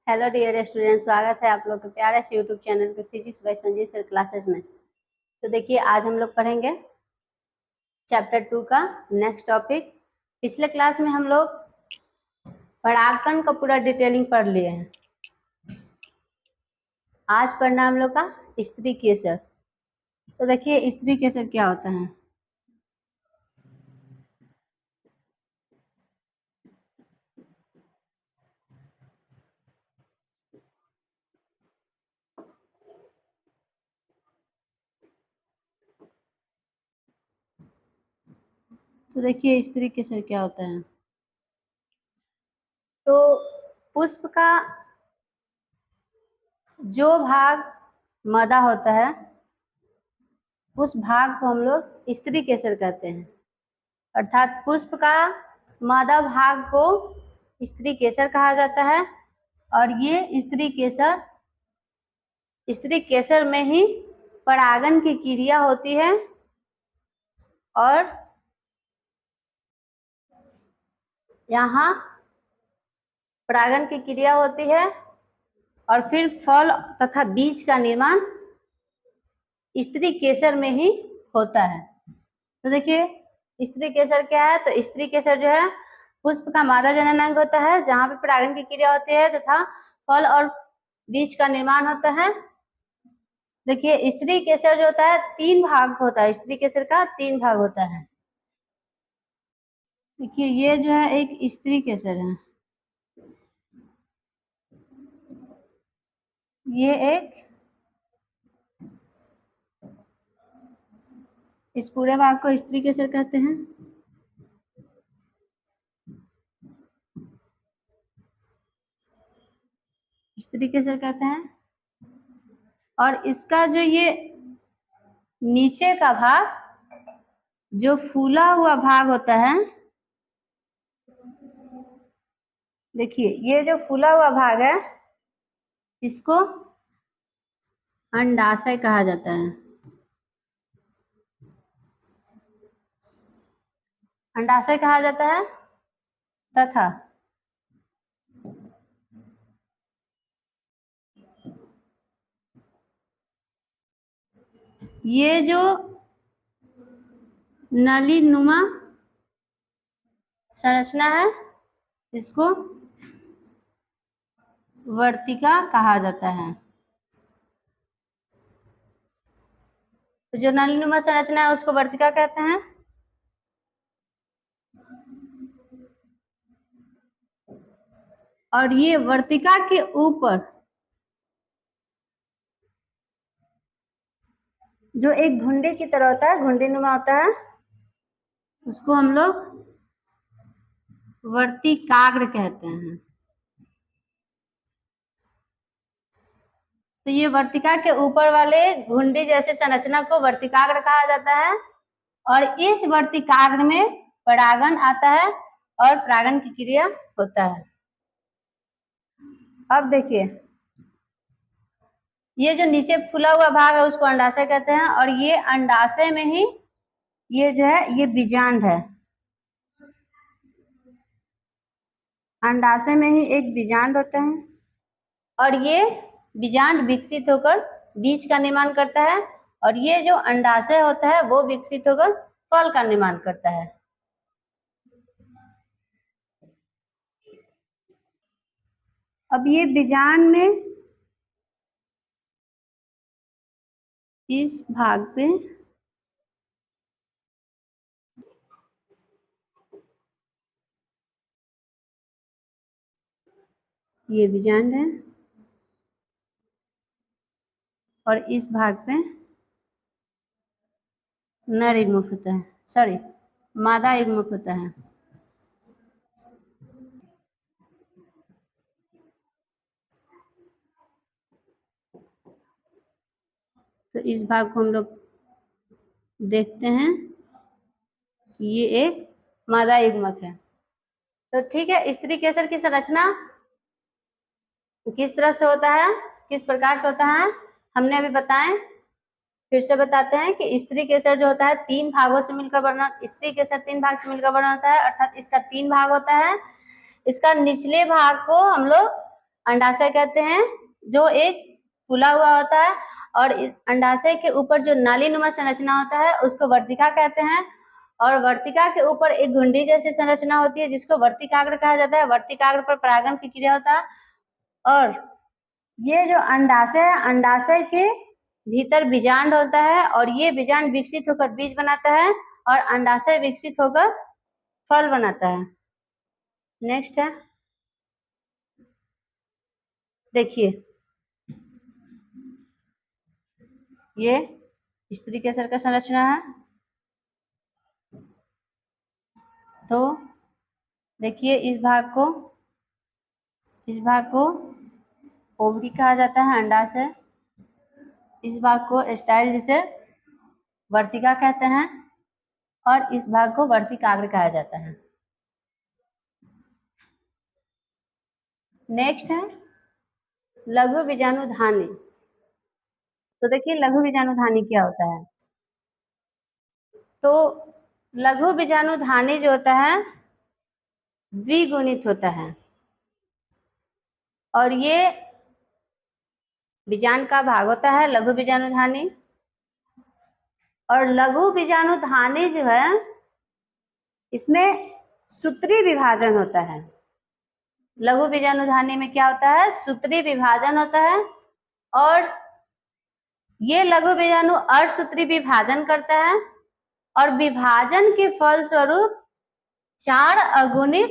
Hello dear student, स्वागत है आप लोग के प्यारे से यूट्यूब चैनल पे physics bye Sanjay sir classes में। तो देखिए, आज हम लोग पढ़ेंगे चैप्टर 2 का नेक्स्ट टॉपिक। पिछले क्लास में हम लोग परागकण का पूरा डिटेलिंग पढ़ लिए हैं। आज पढ़ना हम लोग का स्त्री केसर। तो देखिए, स्त्री केसर क्या होता है। तो देखिए, स्त्री केसर क्या होता है। तो पुष्प का जो भाग मादा होता है उस भाग को हम लोग स्त्री केसर कहते हैं। अर्थात पुष्प का मादा भाग को स्त्री केसर कहा जाता है। और ये स्त्री केसर में ही परागन की क्रिया होती है और यहाँ परागन की क्रिया होती है और फिर फल तथा बीज का निर्माण स्त्री केसर में ही होता है। तो देखिए, स्त्री केसर क्या है। तो स्त्री केसर जो है पुष्प का मादा जनन अंग होता है जहाँ पे परागन की क्रिया होती है तथा फल और बीज का निर्माण होता है। देखिए, स्त्री केसर जो होता है 3 भाग होता है। स्त्री केसर का 3 भाग होता है। देखिए, ये जो है एक स्त्री केसर है, ये एक इस पूरे भाग को स्त्री केसर कहते हैं। स्त्री केसर कहते हैं। और इसका जो ये नीचे का भाग जो फूला हुआ भाग होता है, देखिए ये जो फूला हुआ भाग है इसको अंडाशय कहा जाता है। अंडाशय कहा जाता है तथा ये जो नली नुमा संरचना है इसको वर्तिका कहा जाता है। तो जो नली नुमा संरचना है उसको वर्तिका कहते हैं। और ये वर्तिका के ऊपर जो एक घुंडी की तरह होता है, घुंडी नुमा होता है, उसको हम लोग वर्तिकाग्र कहते हैं। तो ये वर्तिका के ऊपर वाले घुंडी जैसे संरचना को वर्तिकाग्र कहा जाता है। और इस वर्तिकाग्र में परागन आता है और परागन की क्रिया होता है। अब देखिए, ये जो नीचे फूला हुआ भाग है उसको अंडाशय कहते हैं। और ये अंडाशय में ही ये जो है ये बीजांड है। अंडाशय में ही एक बीजांड होता है और ये बीजांड विकसित होकर बीज का निर्माण करता है। और ये जो अंडाशय होता है वो विकसित होकर फल का निर्माण करता है। अब ये बीजांड में इस भाग पे ये बीजांड है और इस भाग पे नर युग्मक होता है, सॉरी मादा युग्मक होता है। तो इस भाग को हम लोग देखते हैं, ये एक मादा युग्मक है। तो ठीक है, स्त्री केसर की संरचना किस तरह से होता है, किस प्रकार से होता है, हमने अभी बताएं। फिर से बताते हैं कि स्त्री केसर जो होता है 3 भागों से मिलकर बना, स्त्री केसर 3 भाग से मिलकर बना होता है। अर्थात इसका 3 भाग होता है। इसका निचले भाग को हम लोग अंडाशय कहते हैं, जो एक फूला हुआ होता है, और इस अंडाशय के ऊपर जो नालीनुमा संरचना होता है उसको वर्तिका कहते हैं, और वर्तिका के ऊपर एक घुंडी जैसी संरचना होती है जिसको वर्तिकाग्र कहा जाता है। वर्तिकाग्र पर परागण की क्रिया होता है, और ये जो अंडाशय है, अंडाशय के भीतर बीजांड होता है, और ये बीजांड विकसित होकर बीज बनाता है, और अंडाशय विकसित होकर फल बनाता है। नेक्स्ट है, देखिए ये स्त्री केसर का संरचना है। तो देखिए इस भाग को ओवरी कहा जाता है, अंडाशय। इस भाग को स्टाइल जिसे वर्तिका कहते हैं, और इस भाग को वर्तिकाग्र कहा जाता है। नेक्स्ट है लघु बीजाणुधानी। तो देखिए लघु बीजाणुधानी क्या होता है। तो लघु बीजाणुधानी जो होता है द्विगुणित होता है, और ये बीजांड का भाग होता है लघु बीजाणुधानी। और लघु बीजाणुधानी जो है इसमें सूत्री विभाजन होता है। लघु बीजाणुधानी में क्या होता है, सूत्री विभाजन होता है, और ये लघु बीजाणु अर्धसूत्री विभाजन करता है, और विभाजन के फलस्वरूप 4 अगुणित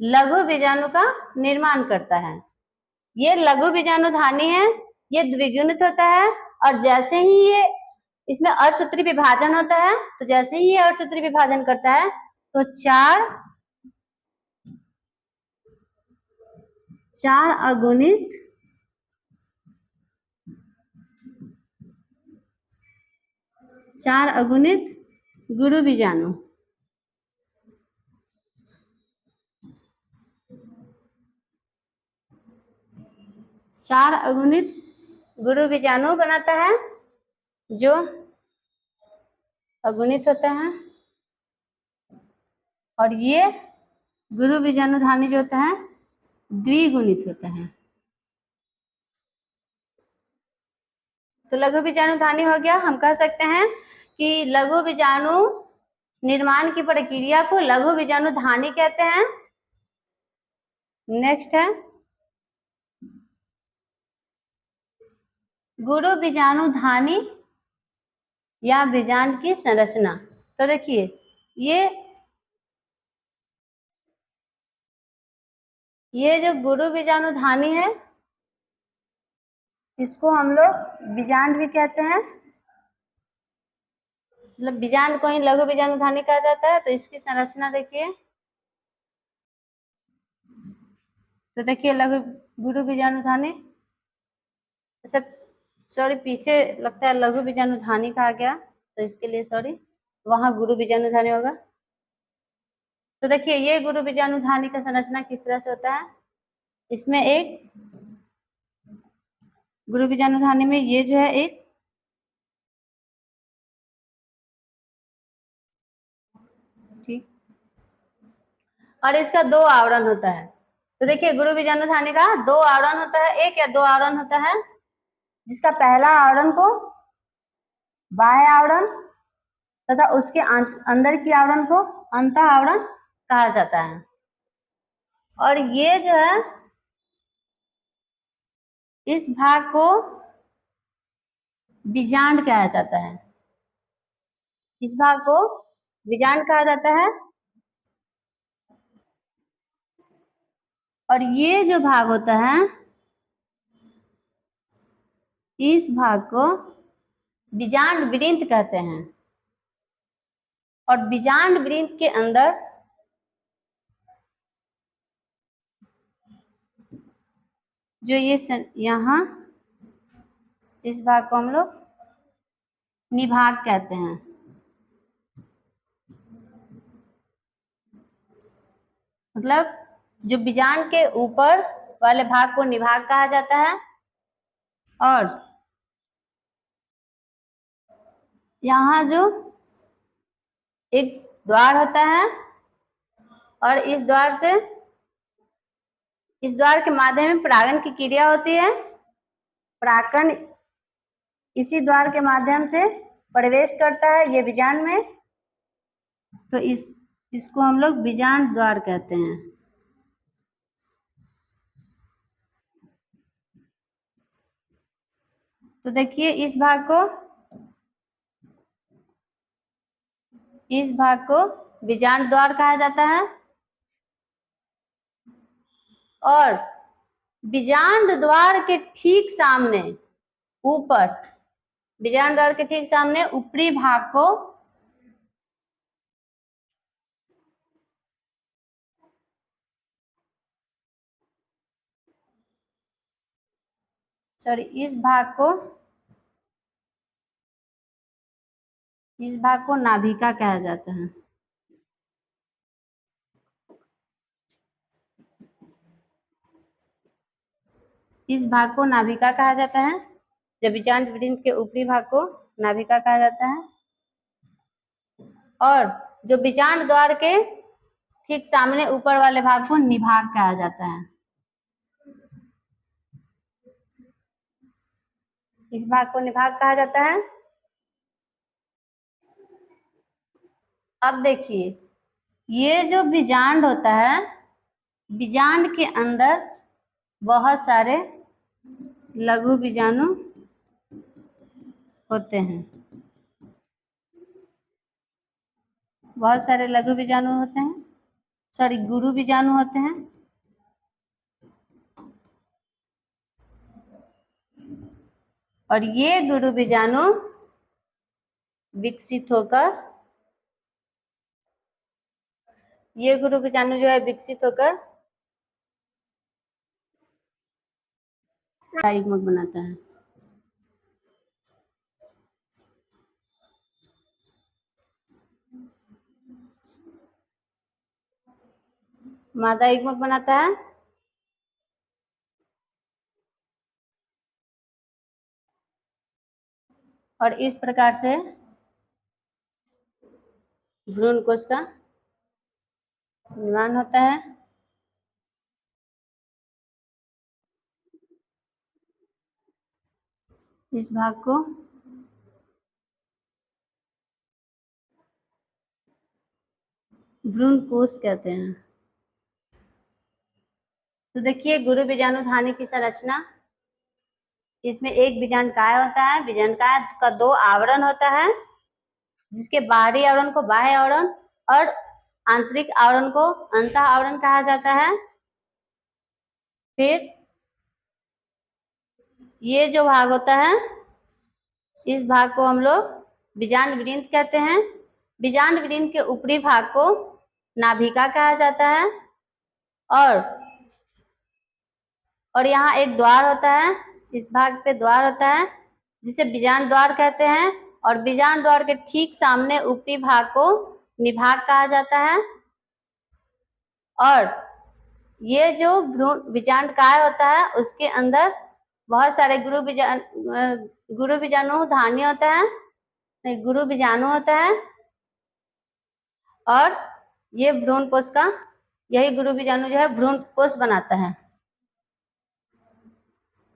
लघु बीजाणु का निर्माण करता है। ये लघु बीजाणुधानी है, ये द्विगुणित होता है, और जैसे ही ये इसमें अर्धसूत्री विभाजन होता है, तो जैसे ही ये अर्धसूत्री विभाजन करता है तो 4 अगुणित गुरु बीजाणु, बनाता है, जो अगुणित होता है। और ये गुरु बीजाणुधानी जो होता है द्विगुणित होता है। तो लघु बीजाणुधानी हो गया। हम कह सकते हैं कि लघु बीजाणु निर्माण की प्रक्रिया को लघु बीजाणुधानी कहते हैं। नेक्स्ट है गुरु बीजाणुधानी या बीजांड की संरचना। तो देखिए ये जो गुरु बीजाणुधानी है इसको हम लोग बीजांड भी कहते हैं, मतलब बीजांड को ही लघु बीजाणुधानी कहा जाता है। तो इसकी संरचना देखिए, तो देखिए लघु गुरु बीजाणुधानी, अच्छा सॉरी पीछे लगता है लघु बीजाणुधानी कहा गया, तो इसके लिए सॉरी, वहां गुरु बीजाणुधानी होगा। तो देखिए ये गुरु बीजाणुधानी का संरचना किस तरह से होता है। इसमें एक गुरु बीजाणुधानी में ये जो है एक ठीक, और इसका 2 आवरण होता है। तो देखिए गुरु बीजाणुधानी का 2 आवरण होता है, 1 या 2 आवरण होता है, जिसका पहला आवरण को बाह्य आवरण तथा उसके अंदर की आवरण को अंतः आवरण कहा जाता है। और ये जो है इस भाग को बीजांड कहा जाता है, इस भाग को बीजांड कहा जाता है। और ये जो भाग होता है इस भाग को बीजांड वृंत कहते हैं। और बीजांड वृंत के अंदर जो ये यहाँ इस भाग को हम लोग निभाग कहते हैं। मतलब जो बीजांड के ऊपर वाले भाग को निभाग कहा जाता है, और यहाँ जो एक द्वार होता है, और इस द्वार से इस द्वार के माध्यम में परागण की क्रिया होती है। परागण इसी द्वार के माध्यम से प्रवेश करता है ये बीजांड में, तो इसको हम लोग बीजांड द्वार कहते हैं। तो देखिए इस भाग को बीजांड द्वार कहा जाता है। और बीजांड द्वार के ठीक सामने ऊपर, बीजांड द्वार के ठीक सामने ऊपरी भाग को इस भाग को नाभिका कहा जाता है। इस भाग को नाभिका कहा जाता है। जब बीजांड वृंत के ऊपरी भाग को नाभिका कहा जाता है। और जो बीजांड द्वार के ठीक सामने ऊपर वाले भाग को निभाग कहा जाता है। इस भाग को निभाग कहा जाता है। अब देखिए ये जो बीजांड होता है, बीजांड के अंदर बहुत सारे लघु बीजाणु होते हैं। बहुत सारे लघु बीजाणु होते हैं, गुरु बीजाणु होते हैं। और ये गुरु बीजाणु विकसित होकर, ये गुरु बीजाणु जो है विकसित होकर युग्मक बनाता है। मादा युग्मक बनाता है। और इस प्रकार से भ्रूण कोश का निर्माण होता है। इस भाग को भ्रूण कोश कहते हैं। तो देखिए गुरु बीजाणु धानी की संरचना, इसमें एक बीजांडकाय होता है। बीजांडकाय का 2 आवरण होता है, जिसके बाहरी आवरण को बाह्य आवरण और आंतरिक आवरण को अंतः आवरण कहा जाता है। फिर ये जो भाग होता है, इस भाग को हम लोग बीजांड वृंत कहते हैं। बीजांड वृंत के ऊपरी भाग को नाभिका कहा जाता है। और यहाँ एक द्वार होता है, इस भाग पे द्वार होता है जिसे बीजांड द्वार कहते हैं। और बीजांड द्वार के ठीक सामने ऊपरी भाग को निभाग कहा जाता है। और ये जो बीजांडकाय होता है उसके अंदर बहुत सारे गुरु बीजाणु धानी होता है, गुरु बीजाणु होता है। और ये भ्रूण कोश का, यही गुरु बीजाणु जो है भ्रूण कोश बनाता है।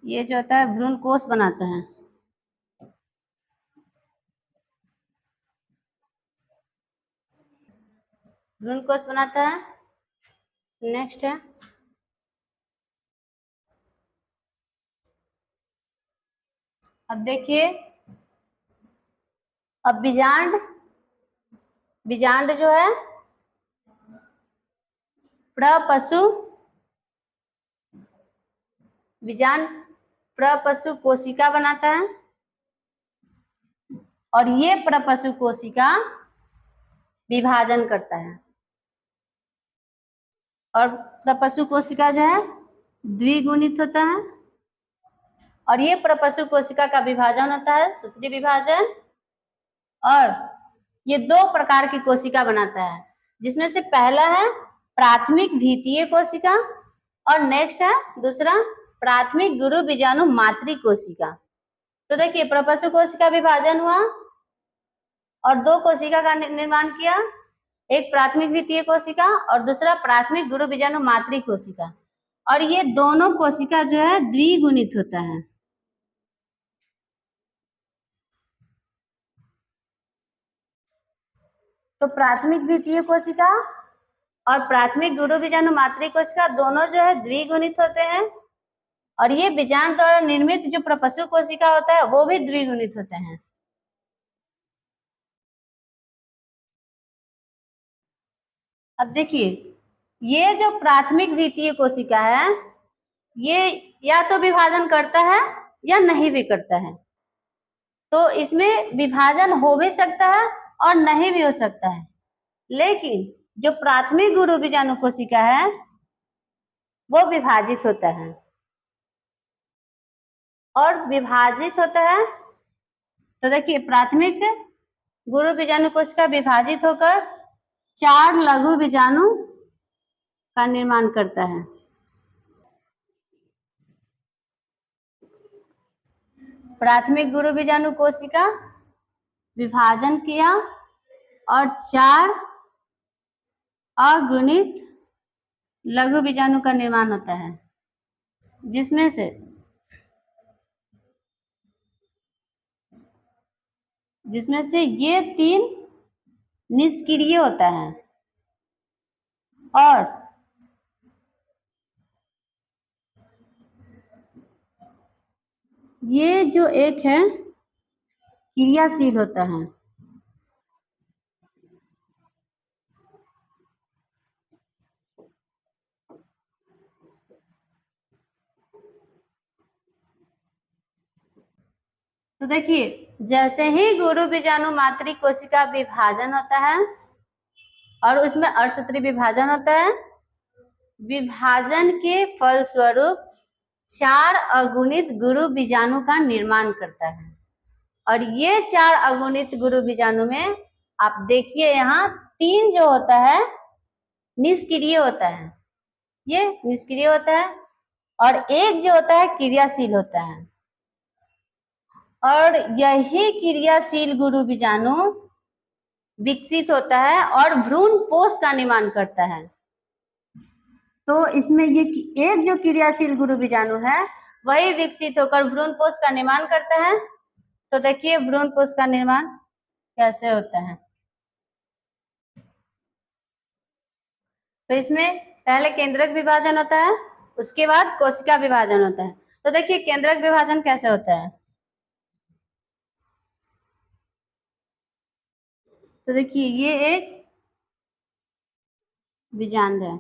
ये जो होता है भ्रूण कोश बनाता है। भ्रूण कोश बनाता है। नेक्स्ट है अब देखिए, अब बीजांड जो है प्रपशु, बीजांड प्रपशु कोशिका बनाता है। और ये प्रपशु कोशिका विभाजन करता है। और प्रपशु कोशिका जो है द्विगुणित होता है। और ये प्रपशु कोशिका का विभाजन होता है सूत्री विभाजन। और ये 2 प्रकार की कोशिका बनाता है, जिसमें से पहला है प्राथमिक भीतीय कोशिका और नेक्स्ट है दूसरा प्राथमिक गुरु बीजाणु मातृ कोशिका। तो देखिए प्रपशु कोशिका विभाजन हुआ और 2 कोशिका का निर्माण किया, एक प्राथमिक भीतीय कोशिका और दूसरा प्राथमिक गुरु बीजाणु मातृ कोशिका। और ये दोनों कोशिका जो है द्विगुणित होता है। तो प्राथमिक द्वितीय कोशिका और प्राथमिक गुरु बीजाणु मातृ कोशिका दोनों जो है द्विगुणित होते हैं, और ये बीजाणु द्वारा निर्मित जो प्रपशु कोशिका होता है वो भी द्विगुणित होते हैं। अब देखिए, ये जो प्राथमिक द्वितीय कोशिका है ये या तो विभाजन करता है या नहीं भी करता है। तो इसमें विभाजन हो भी सकता है और नहीं भी हो सकता है, लेकिन जो प्राथमिक गुरु बीजाणु कोशिका है वो विभाजित होता है, और विभाजित होता है तो देखिए प्राथमिक गुरु बीजाणु कोशिका विभाजित होकर 4 लघु बीजाणु का निर्माण करता है। प्राथमिक गुरु बीजाणु कोशिका विभाजन किया और 4 अगुणित लघु बीजाणु का निर्माण होता है, जिसमें से ये 3 निष्क्रिय होता है, और ये जो एक है क्रियाशील होता है। तो देखिए, जैसे ही गुरु बीजाणु मातृ कोशिका विभाजन होता है और उसमें अर्धसूत्री विभाजन होता है, विभाजन के फलस्वरूप 4 अगुणित गुरु बीजाणु का निर्माण करता है, और ये 4 अगुणित गुरु बीजाणु में आप देखिए यहाँ 3 जो होता है निष्क्रिय होता है, ये निष्क्रिय होता है, और एक जो होता है क्रियाशील होता है, और यही क्रियाशील गुरु बीजाणु विकसित होता है और भ्रूण पोष का निर्माण करता है। तो इसमें ये एक जो क्रियाशील गुरु बीजाणु है वही विकसित होकर भ्रूण पोष का निर्माण करता है। तो देखिए भ्रूण पोष का निर्माण कैसे होता है। तो इसमें पहले केंद्रक विभाजन होता है, उसके बाद कोशिका विभाजन होता है। तो देखिए केंद्रक विभाजन कैसे होता है। तो देखिए ये एक बीजांड है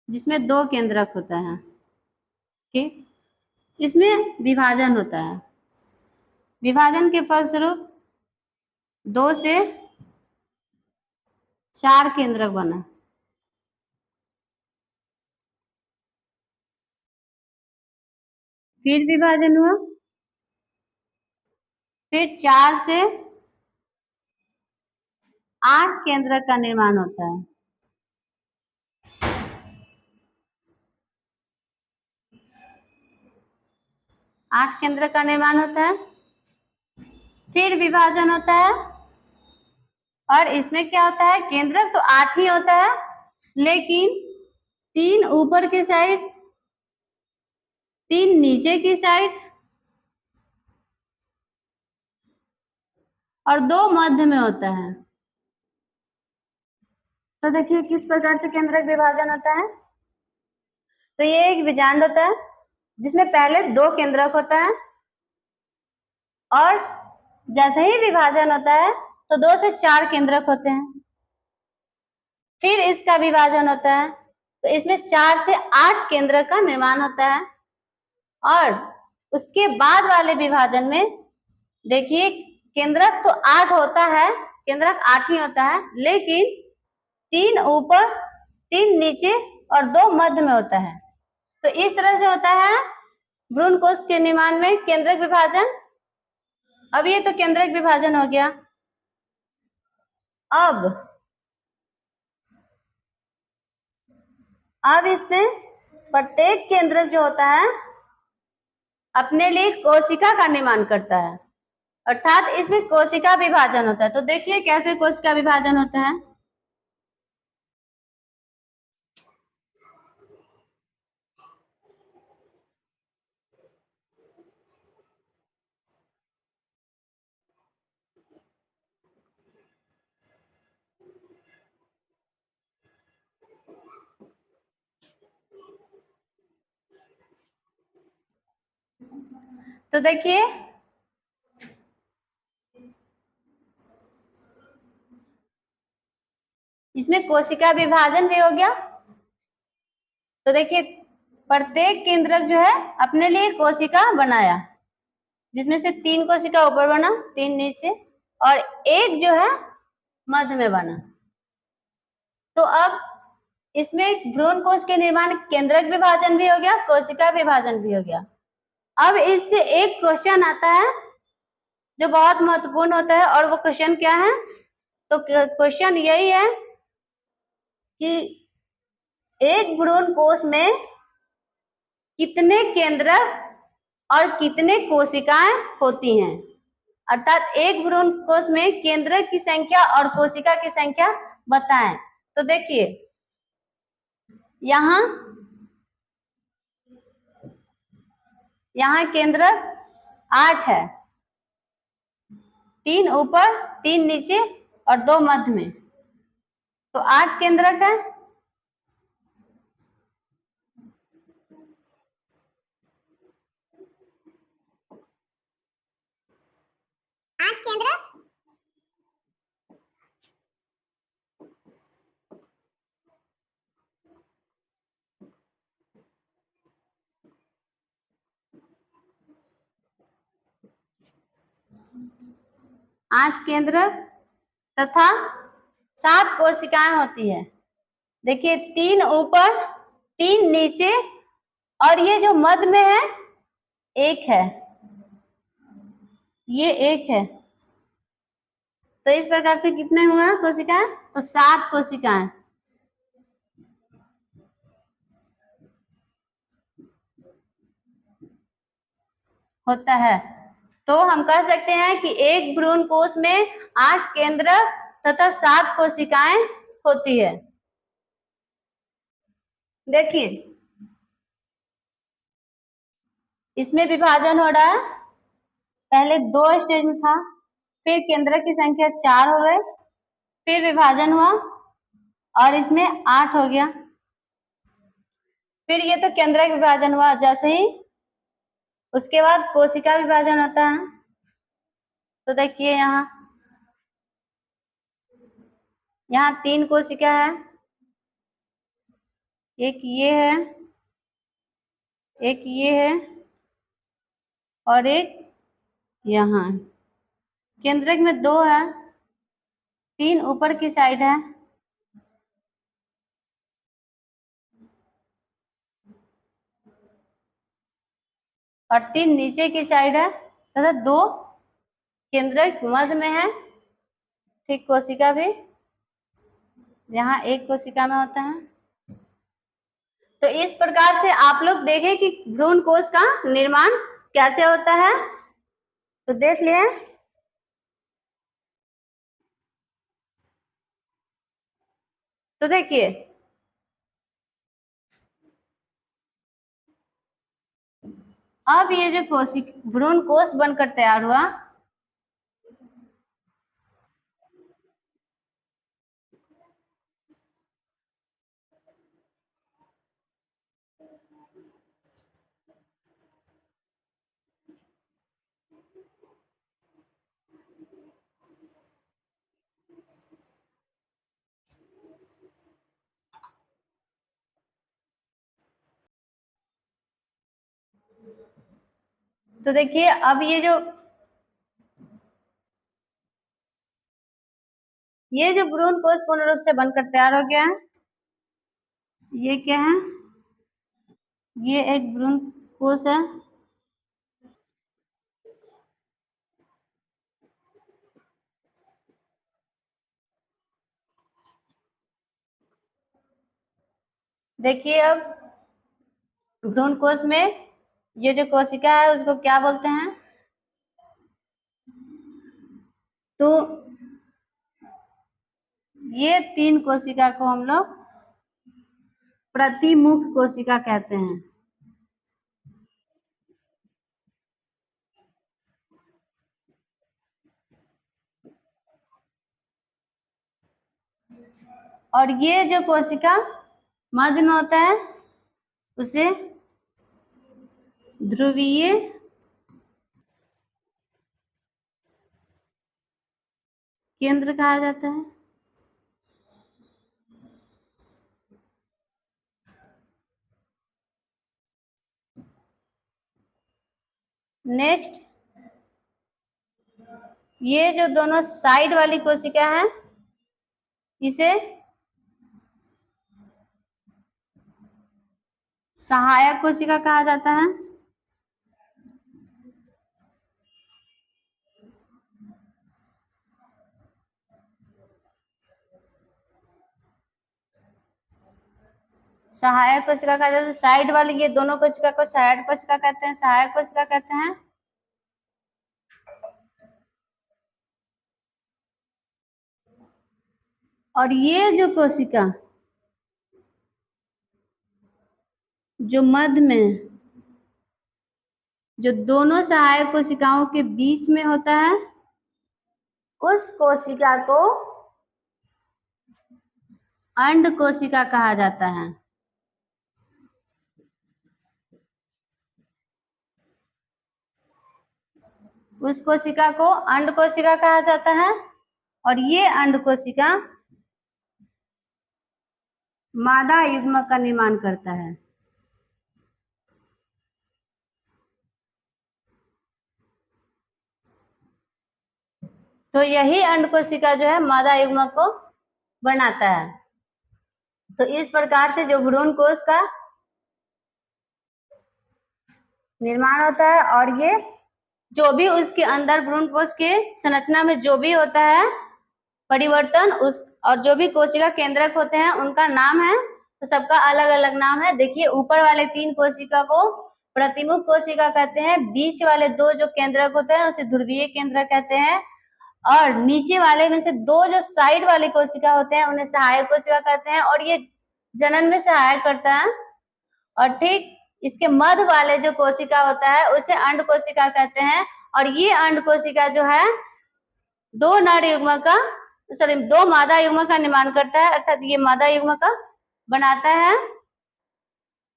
जिसमें 2 केंद्रक होता है, ठीक। इसमें विभाजन होता है, विभाजन के फलस्वरूप 2 से 4 केंद्रक बना, फिर विभाजन हुआ, फिर 4 से 8 केंद्रक का निर्माण होता है। आठ केंद्रक का निर्माण होता है, फिर विभाजन होता है, और इसमें क्या होता है केंद्रक तो 8 ही होता है, लेकिन 3 ऊपर की साइड, 3 नीचे की साइड और 2 मध्य में होता है। तो देखिए किस प्रकार से केंद्रक विभाजन होता है। तो ये एक बीजांड होता है जिसमें पहले 2 केंद्रक होता है, और जैसे ही विभाजन होता है तो 2 से 4 केंद्रक होते हैं, फिर इसका विभाजन होता है तो इसमें 4 से 8 केंद्रक का निर्माण होता है, और उसके बाद वाले विभाजन में देखिए केंद्रक तो 8 होता है, केंद्रक 8 ही होता है, लेकिन 3 ऊपर, 3 नीचे और 2 मध्य में होता है। तो इस तरह से होता है भ्रूण कोश के निर्माण में केंद्रक विभाजन। अब ये तो केंद्रक विभाजन हो गया। अब इसमें प्रत्येक केंद्रक जो होता है अपने लिए कोशिका का निर्माण करता है, अर्थात इसमें कोशिका विभाजन होता है। तो देखिए कैसे कोशिका विभाजन होता है। तो देखिए इसमें कोशिका विभाजन भी हो गया। तो देखिए प्रत्येक केंद्रक जो है अपने लिए कोशिका बनाया, जिसमें से 3 कोशिका ऊपर बना, 3 नीचे, और एक जो है मध्य में बना। तो अब इसमें भ्रूण कोश के निर्माण केंद्रक विभाजन भी हो गया, कोशिका विभाजन भी हो गया। अब इससे एक क्वेश्चन आता है जो बहुत महत्वपूर्ण होता है, और वो क्वेश्चन क्या है? तो क्वेश्चन यही है कि एक भ्रूण कोश में कितने केंद्रक और कितने कोशिकाएं होती हैं, अर्थात एक भ्रूण कोश में केंद्रक की संख्या और कोशिका की संख्या बताएं। तो देखिए यहाँ केंद्रक 8 है, 3 ऊपर, 3 नीचे और 2 मध्य में, तो 8 केंद्रक है। आठ केंद्र तथा 7 कोशिकाएं होती है। देखिए 3 ऊपर, 3 नीचे, और ये जो मध्य में है 1 है, ये 1 है। तो इस प्रकार से कितने हुआ कोशिकाएं? तो 7 कोशिकाएं होता है। तो हम कह सकते हैं कि एक भ्रूण कोश में 8 केंद्र तथा 7 कोशिकाएं होती है। देखिए इसमें विभाजन हो रहा है, पहले 2 स्टेज में था, फिर केंद्र की संख्या 4 हो गए, फिर विभाजन हुआ और इसमें 8 हो गया। फिर ये तो केंद्रक विभाजन हुआ, जैसे ही उसके बाद कोशिका विभाजन होता है। तो देखिए यहाँ 3 कोशिका है, एक ये है, एक ये है और एक यहाँ। केंद्रक में 2 है, 3 ऊपर की साइड है, और 3 नीचे की साइड है, तथा 2 केंद्रक मध्य में है। ठीक, कोशिका भी यहाँ एक कोशिका में होता है। तो इस प्रकार से आप लोग देखें कि भ्रूण कोश का निर्माण कैसे होता है। तो देख लिए। तो देखिए अब ये जो भ्रूण कोश बनकर तैयार हुआ, तो देखिए अब ये जो भ्रूण कोश पूर्ण रूप से बनकर तैयार हो गया है। ये क्या है? ये एक भ्रूण कोश है। देखिए अब भ्रूण कोश में ये जो कोशिका है उसको क्या बोलते हैं? तो ये 3 कोशिका को हम लोग प्रतिमुख कोशिका कहते हैं। और ये जो कोशिका मध्य में होता है उसे ध्रुवीय केंद्र कहा जाता है। नेक्स्ट, ये जो दोनों साइड वाली कोशिका है इसे सहायक कोशिका कहा जाता है। सहायक कोशिका कहा जाता है। साइड वाली ये दोनों कोशिका को सहायक कोशिका कहते हैं, सहायक कोशिका कहते हैं। और ये जो कोशिका जो मध्य में जो दोनों सहायक कोशिकाओं के बीच में होता है उस कोशिका को अंड कोशिका कहा जाता है। उस कोशिका को अंड कोशिका कहा जाता है और ये अंड कोशिका मादा युग्मक का निर्माण करता है। तो यही अंड कोशिका जो है मादा युग्मक को बनाता है। तो इस प्रकार से जो भ्रूण कोश का निर्माण होता है और ये जो भी उसके अंदर भ्रूण कोश के संरचना में जो भी होता है परिवर्तन उस और जो भी कोशिका केंद्रक होते हैं उनका नाम है, तो सबका अलग अलग नाम है। देखिए ऊपर वाले 3 कोशिका को प्रतिमुख कोशिका कहते हैं, बीच वाले 2 जो केंद्रक होते हैं उसे ध्रुवीय केंद्रक कहते हैं और नीचे वाले में से 2 जो साइड वाले कोशिका होते हैं उन्हें सहायक कोशिका कहते हैं और ये जनन में सहायक करता है। और ठीक इसके मध्य वाले जो कोशिका होता है उसे अंड कोशिका कहते हैं और ये अंड कोशिका जो है 2 मादा युग्मक का निर्माण करता है, अर्थात ये मादा युग्मक का बनाता है।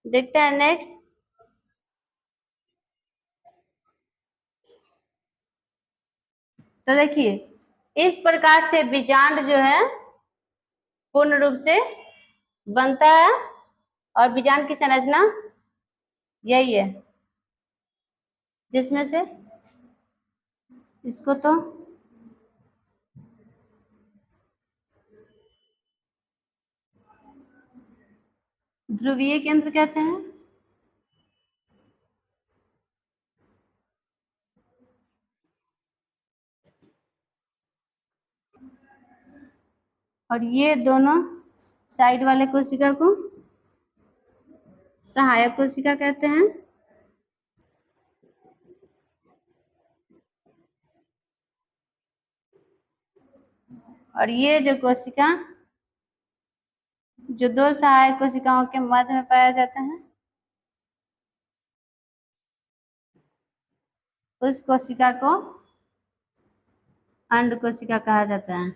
देखते हैं नेक्स्ट। तो देखिए इस प्रकार से बीजांड जो है पूर्ण रूप से बनता है और बीजांड की संरचना यही है, जिसमें से इसको तो ध्रुवीय केंद्र कहते हैं और ये दोनों साइड वाले कोशिका को सहायक कोशिका कहते हैं। और ये जो कोशिका जो 2 सहायक कोशिकाओं के मध्य में पाया जाता है उस कोशिका को अंड कोशिका कहा जाता है।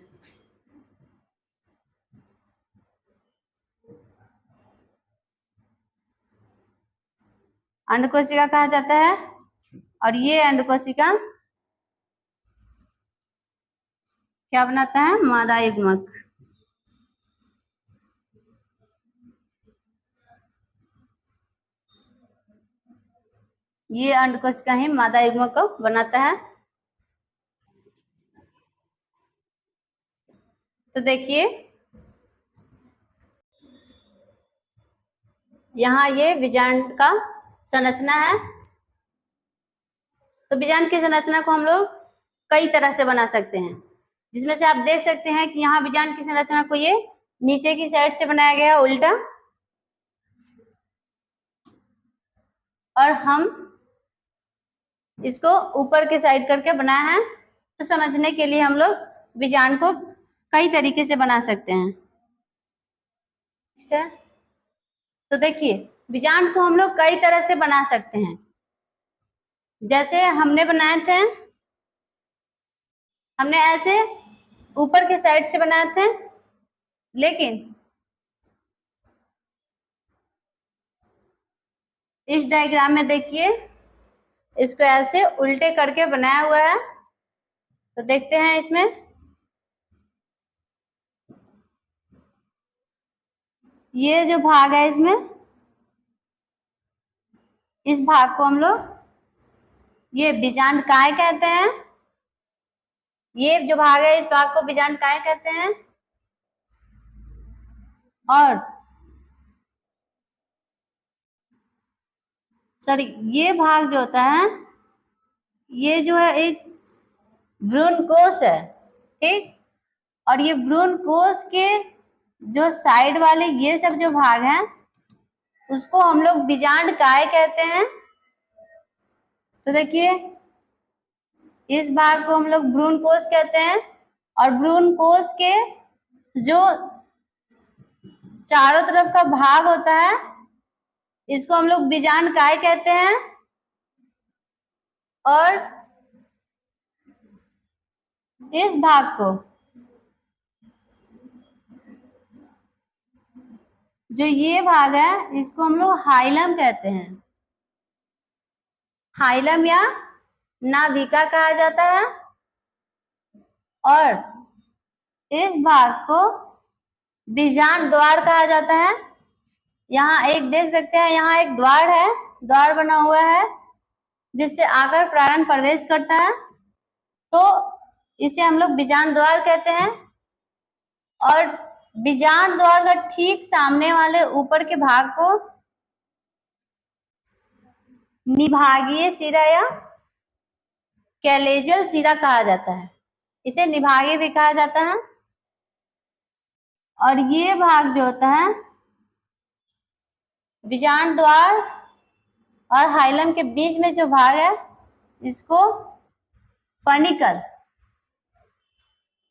अंड कोशिका कहा जाता है और ये अंड कोशिका क्या बनाता है, मादा युग्मक। ये अंड कोशिका ही मादा युग्मक को बनाता है। तो देखिए यहाँ ये बीजांड का संरचना है। तो बीजांड की संरचना को हम लोग कई तरह से बना सकते हैं, जिसमें से आप देख सकते हैं कि यहाँ बीजांड की संरचना को ये नीचे की साइड से बनाया गया उल्टा, और हम इसको ऊपर के साइड करके बनाया है। तो समझने के लिए हम लोग बीजांड को कई तरीके से बना सकते हैं। ठीक है, तो देखिए बीजांड को हम लोग कई तरह से बना सकते हैं। जैसे हमने बनाए थे, हमने ऐसे ऊपर के साइड से बनाए थे, लेकिन इस डायग्राम में देखिए इसको ऐसे उल्टे करके बनाया हुआ है। तो देखते हैं इसमें ये जो भाग है इसमें, इस भाग को हम लोग ये बीजांडकाय कहते हैं। ये जो भाग है इस भाग को बीजांडकाय कहते हैं। और सॉरी, ये भाग जो होता है ये जो है एक भ्रूण कोश है, ठीक। और ये भ्रूण कोश के जो साइड वाले ये सब जो भाग हैं उसको हम लोग बीजांडकाय कहते हैं। तो देखिए, इस भाग को हम लोग भ्रूण कोश कहते हैं और भ्रूण कोश के जो चारों तरफ का भाग होता है इसको हम लोग बीजांडकाय कहते हैं। और इस भाग को, जो ये भाग है इसको हम लोग हाइलम कहते हैं। हाइलम या नाभिका कहा जाता है। और इस भाग को बीजांड द्वार कहा जाता है। यहाँ एक देख सकते हैं, यहाँ एक द्वार है, द्वार बना हुआ है जिससे आकर परागण प्रवेश करता है, तो इसे हम लोग बीजांड द्वार कहते हैं। और बीजांड द्वार का ठीक सामने वाले ऊपर के भाग को निभागीय शिरा या कैलेजल शिरा कहा जाता है। इसे निभागीय भी कहा जाता है। और ये भाग जो होता है बीजांड द्वार और हाइलम के बीच में जो भाग है इसको फर्निकल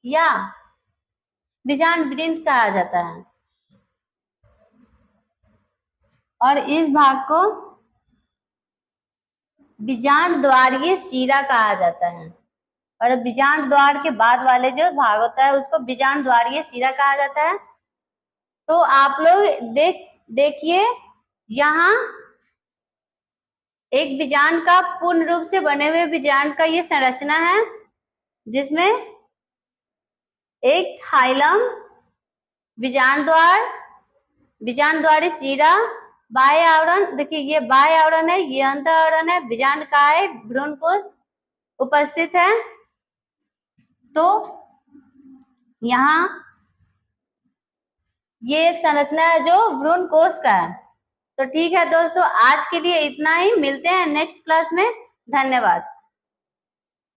या बीजांड वृंत कहा जाता है। और इस भाग को बीजांड द्वारीय शिरा कहा जाता है। और बीजांड द्वार के बाद वाले जो भाग होता है उसको बीजांड द्वारीय शिरा कहा जाता है। तो आप लोग देखिए, यहाँ एक बीजांड का पूर्ण रूप से बने हुए बीजांड का ये संरचना है जिसमें एक हाइलम, बीजांड द्वार, बीजांड द्वारी शिरा, बाह्य आवरण, देखिए ये बाह्य आवरण है, ये अंत आवरण है, बीजांडकाय, भ्रूण कोश उपस्थित है। तो यहाँ ये एक संरचना है जो भ्रूण कोश का है। तो ठीक है दोस्तों, आज के लिए इतना ही, मिलते हैं नेक्स्ट क्लास में। धन्यवाद।